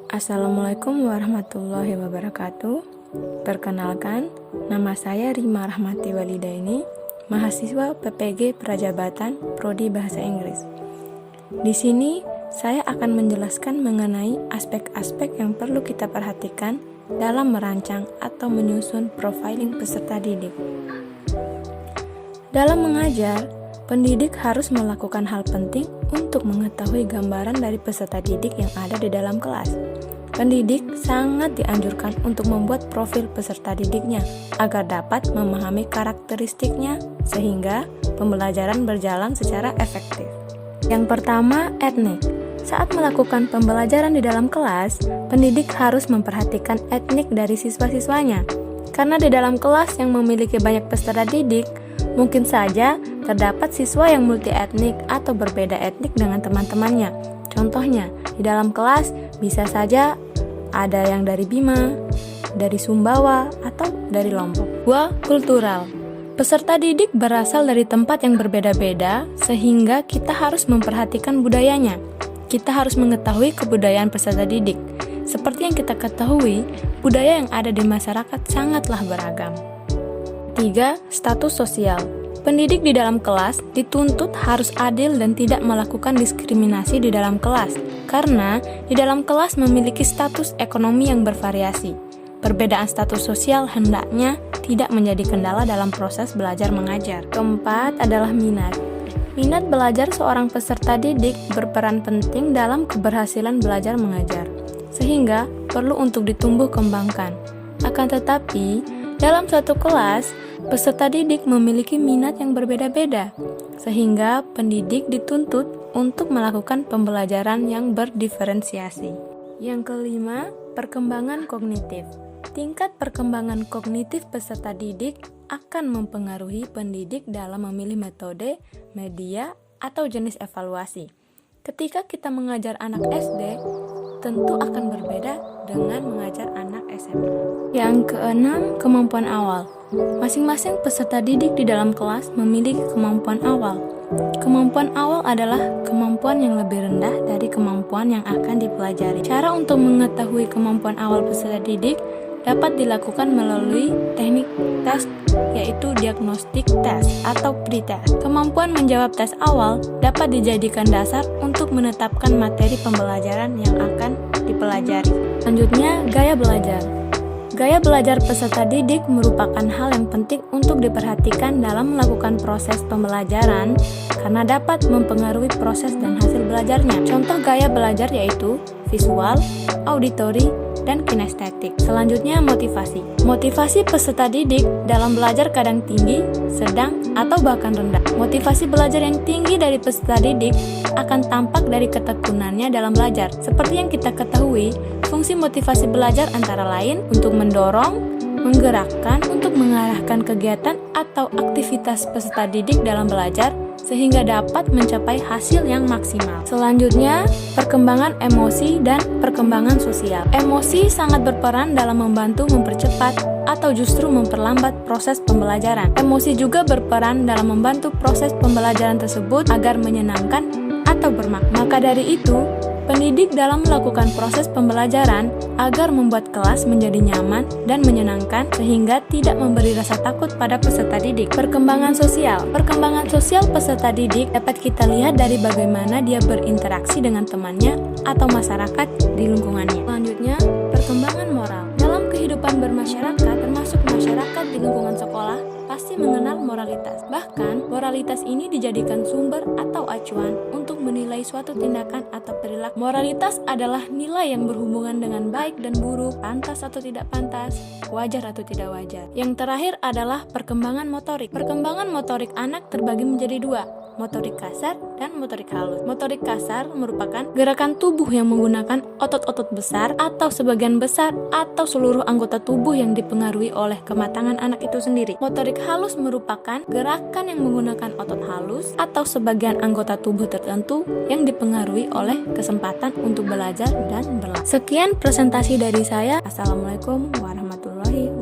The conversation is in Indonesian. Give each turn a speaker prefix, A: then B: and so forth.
A: Assalamualaikum warahmatullahi wabarakatuh. Perkenalkan, nama saya Rima Rahmati Walidaini, mahasiswa PPG Prajabatan Prodi Bahasa Inggris. Di sini, saya akan menjelaskan mengenai aspek-aspek yang perlu kita perhatikan dalam merancang atau menyusun profiling peserta didik. Dalam mengajar, pendidik harus melakukan hal penting untuk mengetahui gambaran dari peserta didik yang ada di dalam kelas. Pendidik sangat dianjurkan untuk membuat profil peserta didiknya agar dapat memahami karakteristiknya sehingga pembelajaran berjalan secara efektif. Yang pertama, etnik. Saat melakukan pembelajaran di dalam kelas, pendidik harus memperhatikan etnik dari siswa-siswanya. Karena di dalam kelas yang memiliki banyak peserta didik, mungkin saja terdapat siswa yang multi etnik atau berbeda etnik dengan teman-temannya. Contohnya, di dalam kelas bisa saja ada yang dari Bima, dari Sumbawa, atau dari Lombok. 2. Kultural. Peserta didik berasal dari tempat yang berbeda-beda, sehingga kita harus memperhatikan budayanya. Kita harus mengetahui kebudayaan peserta didik. Seperti yang kita ketahui, budaya yang ada di masyarakat sangatlah beragam. 3. Status sosial. Pendidik di dalam kelas dituntut harus adil dan tidak melakukan diskriminasi di dalam kelas, karena di dalam kelas memiliki status ekonomi yang bervariasi. Perbedaan status sosial hendaknya tidak menjadi kendala dalam proses belajar mengajar. Keempat adalah minat. Minat belajar seorang peserta didik berperan penting dalam keberhasilan belajar mengajar, sehingga perlu untuk ditumbuh kembangkan. Akan tetapi, dalam satu kelas, peserta didik memiliki minat yang berbeda-beda, sehingga pendidik dituntut untuk melakukan pembelajaran yang berdiferensiasi. Yang kelima, perkembangan kognitif. Tingkat perkembangan kognitif peserta didik akan mempengaruhi pendidik dalam memilih metode, media, atau jenis evaluasi. Ketika kita mengajar anak SD, tentu akan berbeda dengan mengajar anak SMA. Yang keenam, kemampuan awal. Masing-masing peserta didik di dalam kelas memiliki kemampuan awal. Kemampuan awal adalah kemampuan yang lebih rendah dari kemampuan yang akan dipelajari. Cara untuk mengetahui kemampuan awal peserta didik dapat dilakukan melalui teknik tes, yaitu diagnostik test atau pretest. Kemampuan menjawab tes awal dapat dijadikan dasar untuk menetapkan materi pembelajaran yang akan dipelajari. Selanjutnya, gaya belajar. Gaya belajar peserta didik merupakan hal yang penting untuk diperhatikan dalam melakukan proses pembelajaran karena dapat mempengaruhi proses dan hasil belajarnya. Contoh gaya belajar yaitu visual, auditory, dan kinestetik. Selanjutnya, motivasi. Motivasi peserta didik dalam belajar kadang tinggi, sedang, atau bahkan rendah. Motivasi belajar yang tinggi dari peserta didik akan tampak dari ketekunannya dalam belajar. Seperti yang kita ketahui, fungsi motivasi belajar antara lain untuk mendorong, menggerakkan, untuk mengarahkan kegiatan atau aktivitas peserta didik dalam belajar sehingga dapat mencapai hasil yang maksimal. Selanjutnya, perkembangan emosi dan perkembangan sosial. Emosi sangat berperan dalam membantu mempercepat atau justru memperlambat proses pembelajaran. Emosi juga berperan dalam membantu proses pembelajaran tersebut agar menyenangkan atau bermakna. Maka dari itu, pendidik dalam melakukan proses pembelajaran agar membuat kelas menjadi nyaman dan menyenangkan sehingga tidak memberi rasa takut pada peserta didik. Perkembangan sosial. Perkembangan sosial peserta didik dapat kita lihat dari bagaimana dia berinteraksi dengan temannya atau masyarakat di lingkungannya. Selanjutnya, perkembangan moral. Dalam kehidupan bermasyarakat, termasuk masyarakat di lingkungan sekolah, pasti mengenal moralitas. Bahkan, moralitas ini dijadikan sumber atau acuan untuk menilai suatu tindakan atau perilaku. Moralitas adalah nilai yang berhubungan dengan baik dan buruk, pantas atau tidak pantas, wajar atau tidak wajar. Yang terakhir adalah perkembangan motorik. Perkembangan motorik anak terbagi menjadi dua, motorik kasar dan motorik halus. Motorik kasar merupakan gerakan tubuh yang menggunakan otot-otot besar atau sebagian besar atau seluruh anggota tubuh yang dipengaruhi oleh kematangan anak itu sendiri. Motorik halus merupakan gerakan yang menggunakan otot halus atau sebagian anggota tubuh tertentu yang dipengaruhi oleh kesempatan untuk belajar dan berlatih. Sekian presentasi dari saya. Assalamualaikum warahmatullahi wabarakatuh.